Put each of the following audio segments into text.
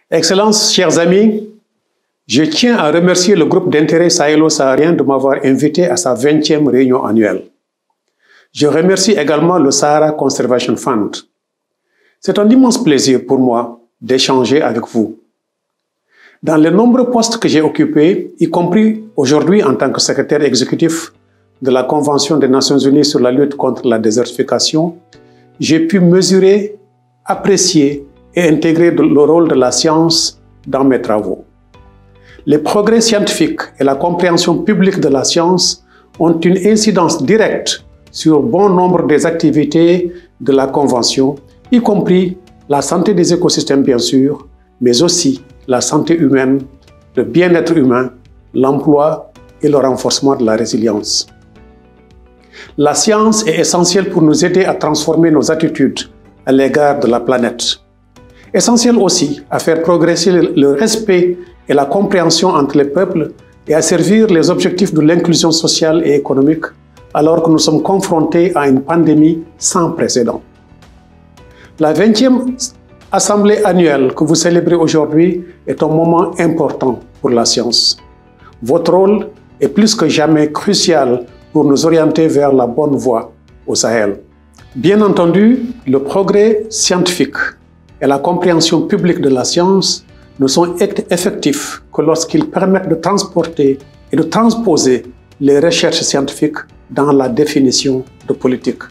Excellences, chers amis, je tiens à remercier le groupe d'intérêt sahélo-saharien de m'avoir invité à sa 20e réunion annuelle. Je remercie également le Sahara Conservation Fund. C'est un immense plaisir pour moi d'échanger avec vous. Dans les nombreux postes que j'ai occupés, y compris aujourd'hui en tant que secrétaire exécutif de la Convention des Nations Unies sur la lutte contre la désertification, j'ai pu mesurer, apprécier et intégrer le rôle de la science dans mes travaux. Les progrès scientifiques et la compréhension publique de la science ont une incidence directe sur bon nombre des activités de la Convention, y compris la santé des écosystèmes bien sûr, mais aussi la santé humaine, le bien-être humain, l'emploi et le renforcement de la résilience. La science est essentielle pour nous aider à transformer nos attitudes à l'égard de la planète. Essentielle aussi à faire progresser le respect et la compréhension entre les peuples et à servir les objectifs de l'inclusion sociale et économique alors que nous sommes confrontés à une pandémie sans précédent. La 20e Assemblée annuelle que vous célébrez aujourd'hui est un moment important pour la science. Votre rôle est plus que jamais crucial pour nous orienter vers la bonne voie au Sahel. Bien entendu, le progrès scientifique et la compréhension publique de la science ne sont effectifs que lorsqu'ils permettent de transporter et de transposer les recherches scientifiques dans la définition de politique.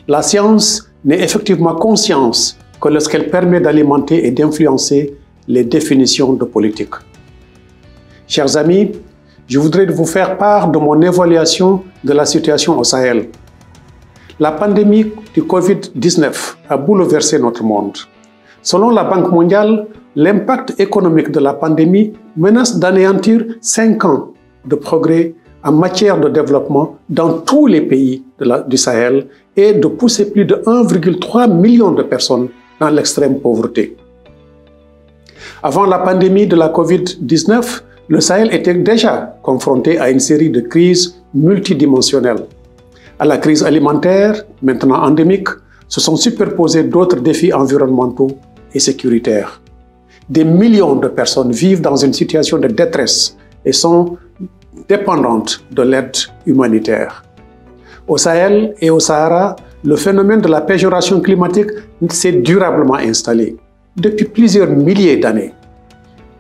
La science n'est effectivement conscience que lorsqu'elle permet d'alimenter et d'influencer les définitions de politique. Chers amis, je voudrais vous faire part de mon évaluation de la situation au Sahel. La pandémie du Covid-19 a bouleversé notre monde. Selon la Banque mondiale, l'impact économique de la pandémie menace d'anéantir 5 ans de progrès en matière de développement dans tous les pays du Sahel et de pousser plus de 1,3 million de personnes dans l'extrême pauvreté. Avant la pandémie de la Covid-19, le Sahel était déjà confronté à une série de crises multidimensionnelles. À la crise alimentaire, maintenant endémique, se sont superposés d'autres défis environnementaux et sécuritaires. Des millions de personnes vivent dans une situation de détresse et sont dépendantes de l'aide humanitaire. Au Sahel et au Sahara, le phénomène de la péjoration climatique s'est durablement installé depuis plusieurs milliers d'années.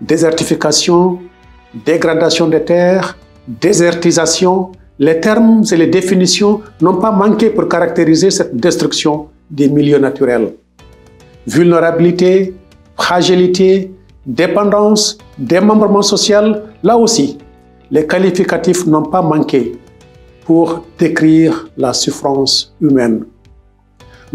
Désertification, dégradation des terres, désertisation, les termes et les définitions n'ont pas manqué pour caractériser cette destruction des milieux naturels. Vulnérabilité, fragilité, dépendance, démembrement social, là aussi, les qualificatifs n'ont pas manqué pour décrire la souffrance humaine.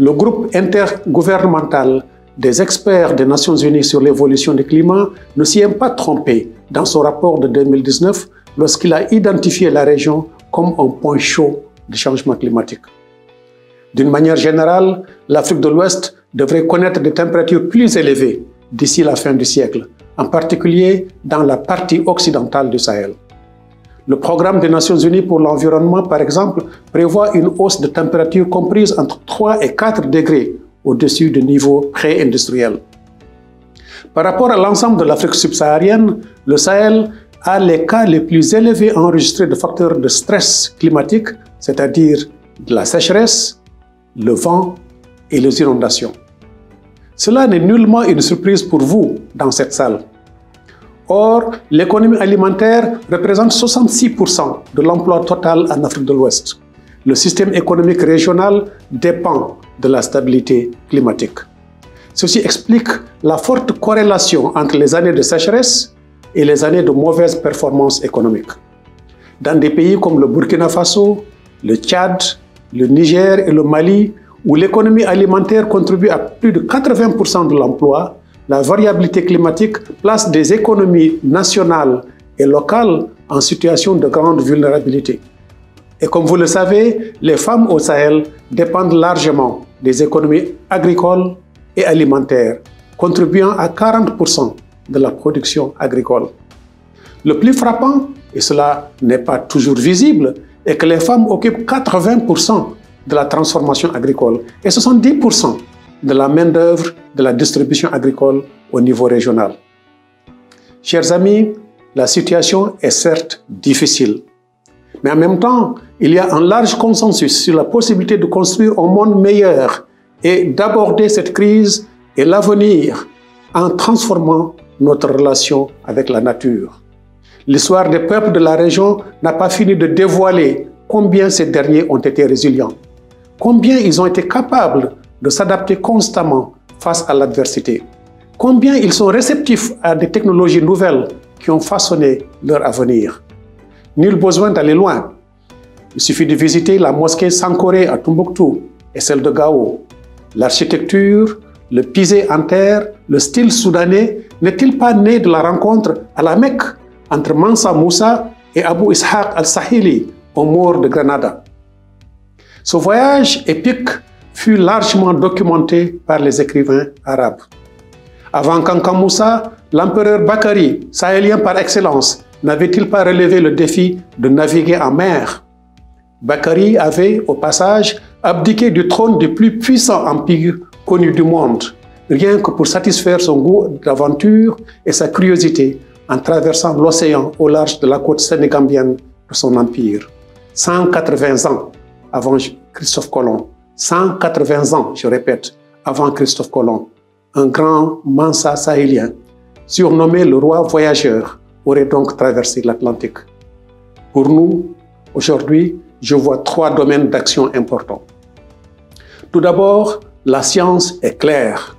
Le groupe intergouvernemental des experts des Nations Unies sur l'évolution du climat ne s'y est pas trompé dans son rapport de 2019 lorsqu'il a identifié la région comme un point chaud du changement climatique. D'une manière générale, l'Afrique de l'Ouest devrait connaître des températures plus élevées d'ici la fin du siècle, en particulier dans la partie occidentale du Sahel. Le programme des Nations Unies pour l'environnement, par exemple, prévoit une hausse de température comprise entre 3 et 4 degrés au-dessus du niveau pré-industriel. Par rapport à l'ensemble de l'Afrique subsaharienne, le Sahel a les cas les plus élevés enregistrés de facteurs de stress climatique, c'est-à-dire de la sécheresse, le vent et les inondations. Cela n'est nullement une surprise pour vous dans cette salle. Or, l'économie alimentaire représente 66% de l'emploi total en Afrique de l'Ouest. Le système économique régional dépend de la stabilité climatique. Ceci explique la forte corrélation entre les années de sécheresse et les années de mauvaise performance économique. Dans des pays comme le Burkina Faso, le Tchad, le Niger et le Mali, où l'économie alimentaire contribue à plus de 80% de l'emploi, la variabilité climatique place des économies nationales et locales en situation de grande vulnérabilité. Et comme vous le savez, les femmes au Sahel dépendent largement des économies agricoles et alimentaires, contribuant à 40% de la production agricole. Le plus frappant, et cela n'est pas toujours visible, est que les femmes occupent 80% de la transformation agricole et 70% de la main-d'œuvre, de la distribution agricole au niveau régional. Chers amis, la situation est certes difficile, mais en même temps, il y a un large consensus sur la possibilité de construire un monde meilleur et d'aborder cette crise et l'avenir en transformant notre relation avec la nature. L'histoire des peuples de la région n'a pas fini de dévoiler combien ces derniers ont été résilients, combien ils ont été capables de s'adapter constamment face à l'adversité, combien ils sont réceptifs à des technologies nouvelles qui ont façonné leur avenir. Nul besoin d'aller loin. Il suffit de visiter la mosquée Sankoré à Tombouctou et celle de Gao. L'architecture, le pisé en terre, le style soudanais n'est-il pas né de la rencontre à la Mecque entre Mansa Moussa et Abu Ishaq al-Sahili au mort de Grenada? Ce voyage épique fut largement documenté par les écrivains arabes. Avant Kanka Moussa, l'empereur Bakari, sahélien par excellence, n'avait-il pas relevé le défi de naviguer en mer? Bakari avait, au passage, abdiqué du trône du plus puissant empire connu du monde, rien que pour satisfaire son goût d'aventure et sa curiosité en traversant l'océan au large de la côte sénégambienne de son empire. 180 ans avant Christophe Colomb. 180 ans, je répète, avant Christophe Colomb. Un grand Mansa sahélien, surnommé le roi voyageur, aurait donc traversé l'Atlantique. Pour nous, aujourd'hui, je vois 3 domaines d'action importants. Tout d'abord, la science est claire.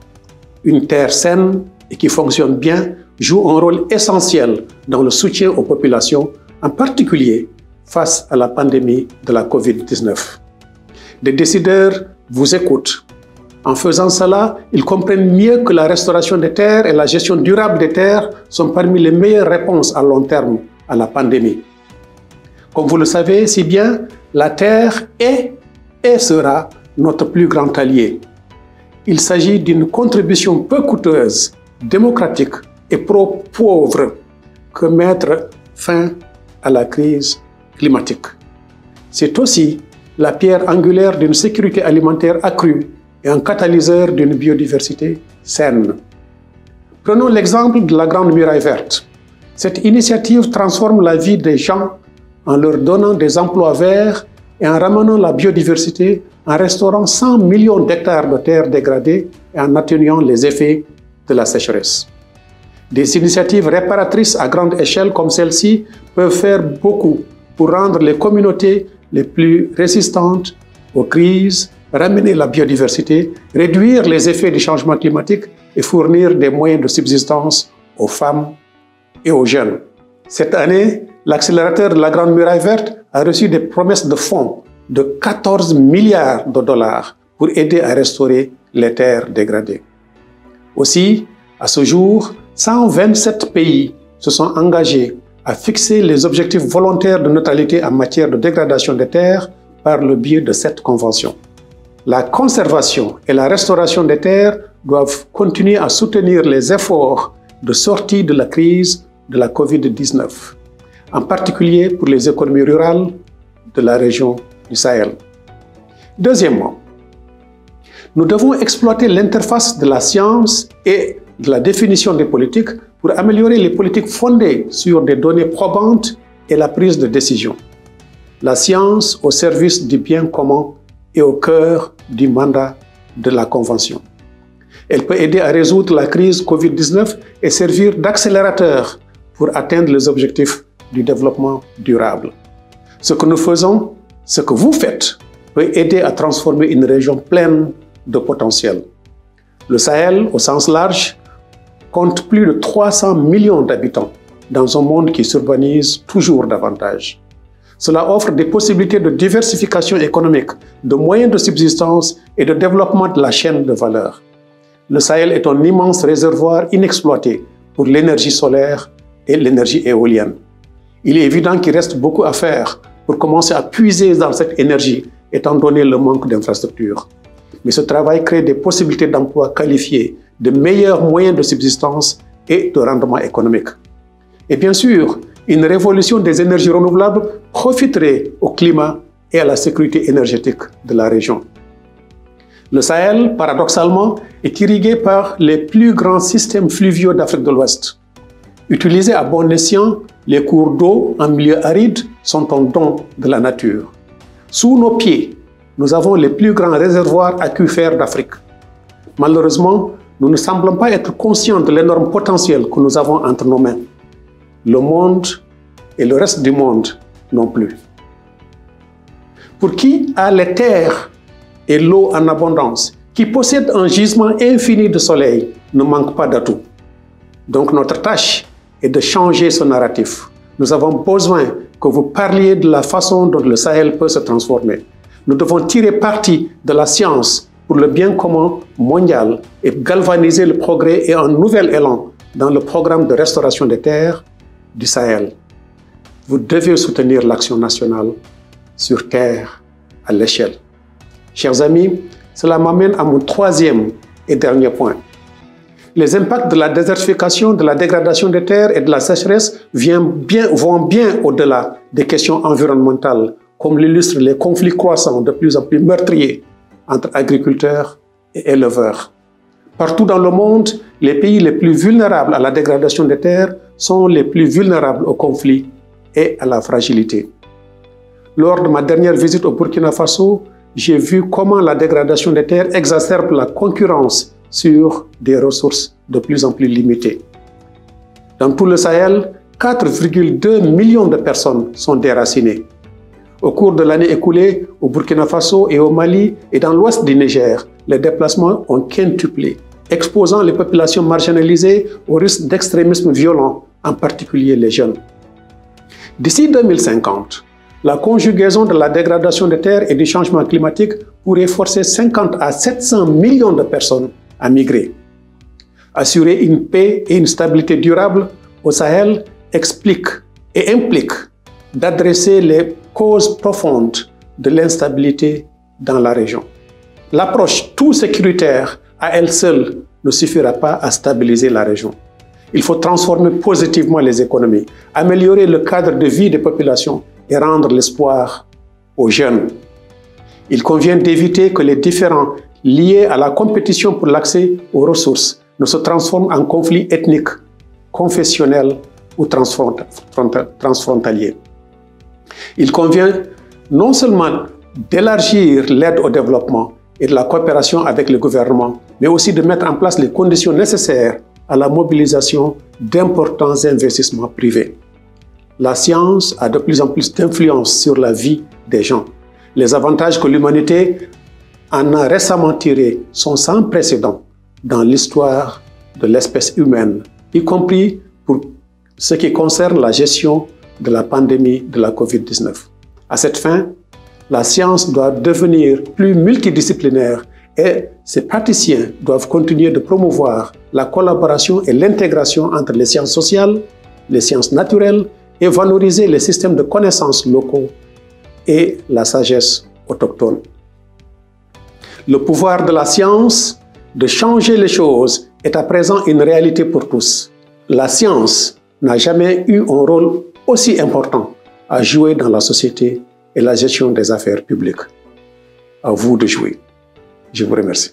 Une terre saine et qui fonctionne bien joue un rôle essentiel dans le soutien aux populations, en particulier face à la pandémie de la COVID-19. Des décideurs vous écoutent. En faisant cela, ils comprennent mieux que la restauration des terres et la gestion durable des terres sont parmi les meilleures réponses à long terme à la pandémie. Comme vous le savez si bien, la terre est et sera notre plus grand allié. Il s'agit d'une contribution peu coûteuse, démocratique et pro-pauvre que mettre fin à la crise climatique. C'est aussi la pierre angulaire d'une sécurité alimentaire accrue et un catalyseur d'une biodiversité saine. Prenons l'exemple de la Grande Muraille Verte. Cette initiative transforme la vie des gens en leur donnant des emplois verts et en ramenant la biodiversité en restaurant 100 millions d'hectares de terres dégradées et en atténuant les effets de la sécheresse. Des initiatives réparatrices à grande échelle comme celle-ci peuvent faire beaucoup pour rendre les communautés les plus résistantes aux crises, ramener la biodiversité, réduire les effets du changement climatique et fournir des moyens de subsistance aux femmes et aux jeunes. Cette année, l'accélérateur de la Grande Muraille Verte a reçu des promesses de fonds de 14 milliards de dollars pour aider à restaurer les terres dégradées. Aussi, à ce jour, 127 pays se sont engagés à fixer les objectifs volontaires de neutralité en matière de dégradation des terres par le biais de cette convention. La conservation et la restauration des terres doivent continuer à soutenir les efforts de sortie de la crise de la COVID-19, en particulier pour les économies rurales de la région du Sahel. Deuxièmement, nous devons exploiter l'interface de la science et de la définition des politiques pour améliorer les politiques fondées sur des données probantes et la prise de décision. La science au service du bien commun est au cœur du mandat de la Convention. Elle peut aider à résoudre la crise COVID-19 et servir d'accélérateur pour atteindre les objectifs du développement durable. Ce que nous faisons, ce que vous faites, peut aider à transformer une région pleine de potentiel. Le Sahel, au sens large, compte plus de 300 millions d'habitants dans un monde qui s'urbanise toujours davantage. Cela offre des possibilités de diversification économique, de moyens de subsistance et de développement de la chaîne de valeur. Le Sahel est un immense réservoir inexploité pour l'énergie solaire et l'énergie éolienne. Il est évident qu'il reste beaucoup à faire pour commencer à puiser dans cette énergie, étant donné le manque d'infrastructures. Mais ce travail crée des possibilités d'emploi qualifiés, de meilleurs moyens de subsistance et de rendement économique. Et bien sûr, une révolution des énergies renouvelables profiterait au climat et à la sécurité énergétique de la région. Le Sahel, paradoxalement, est irrigué par les plus grands systèmes fluviaux d'Afrique de l'Ouest. Utilisés à bon escient, les cours d'eau en milieu aride sont un don de la nature. Sous nos pieds, nous avons les plus grands réservoirs aquifères d'Afrique. Malheureusement, nous ne semblons pas être conscients de l'énorme potentiel que nous avons entre nos mains. Le monde et le reste du monde non plus. Pour qui a les terres et l'eau en abondance, qui possède un gisement infini de soleil, ne manque pas d'atouts. Donc notre tâche est de changer ce narratif. Nous avons besoin que vous parliez de la façon dont le Sahel peut se transformer. Nous devons tirer parti de la science pour le bien commun mondial et galvaniser le progrès et un nouvel élan dans le programme de restauration des terres du Sahel. Vous devez soutenir l'action nationale sur terre à l'échelle. Chers amis, cela m'amène à mon troisième et dernier point. Les impacts de la désertification, de la dégradation des terres et de la sécheresse vont bien au-delà des questions environnementales, comme l'illustrent les conflits croissants de plus en plus meurtriers entre agriculteurs et éleveurs. Partout dans le monde, les pays les plus vulnérables à la dégradation des terres sont les plus vulnérables aux conflits et à la fragilité. Lors de ma dernière visite au Burkina Faso, j'ai vu comment la dégradation des terres exacerbe la concurrence sur des ressources de plus en plus limitées. Dans tout le Sahel, 4,2 millions de personnes sont déracinées. Au cours de l'année écoulée, au Burkina Faso et au Mali et dans l'ouest du Niger, les déplacements ont quintuplé, exposant les populations marginalisées au risque d'extrémisme violent, en particulier les jeunes. D'ici 2050, la conjugaison de la dégradation des terres et du changement climatique pourrait forcer 50 à 700 millions de personnes à migrer. Assurer une paix et une stabilité durable au Sahel explique et implique d'adresser les causes profondes de l'instabilité dans la région. L'approche tout sécuritaire à elle seule ne suffira pas à stabiliser la région. Il faut transformer positivement les économies, améliorer le cadre de vie des populations et rendre l'espoir aux jeunes. Il convient d'éviter que les différends liés à la compétition pour l'accès aux ressources ne se transforment en conflits ethniques, confessionnels ou transfrontaliers. Il convient non seulement d'élargir l'aide au développement et de la coopération avec le gouvernement, mais aussi de mettre en place les conditions nécessaires à la mobilisation d'importants investissements privés. La science a de plus en plus d'influence sur la vie des gens. Les avantages que l'humanité en a récemment tirés sont sans précédent dans l'histoire de l'espèce humaine, y compris pour ce qui concerne la gestion de la pandémie de la COVID-19. À cette fin, la science doit devenir plus multidisciplinaire et ses praticiens doivent continuer de promouvoir la collaboration et l'intégration entre les sciences sociales, les sciences naturelles et valoriser les systèmes de connaissances locaux et la sagesse autochtone. Le pouvoir de la science de changer les choses est à présent une réalité pour tous. La science n'a jamais eu un rôle aussi important à jouer dans la société et la gestion des affaires publiques. À vous de jouer. Je vous remercie.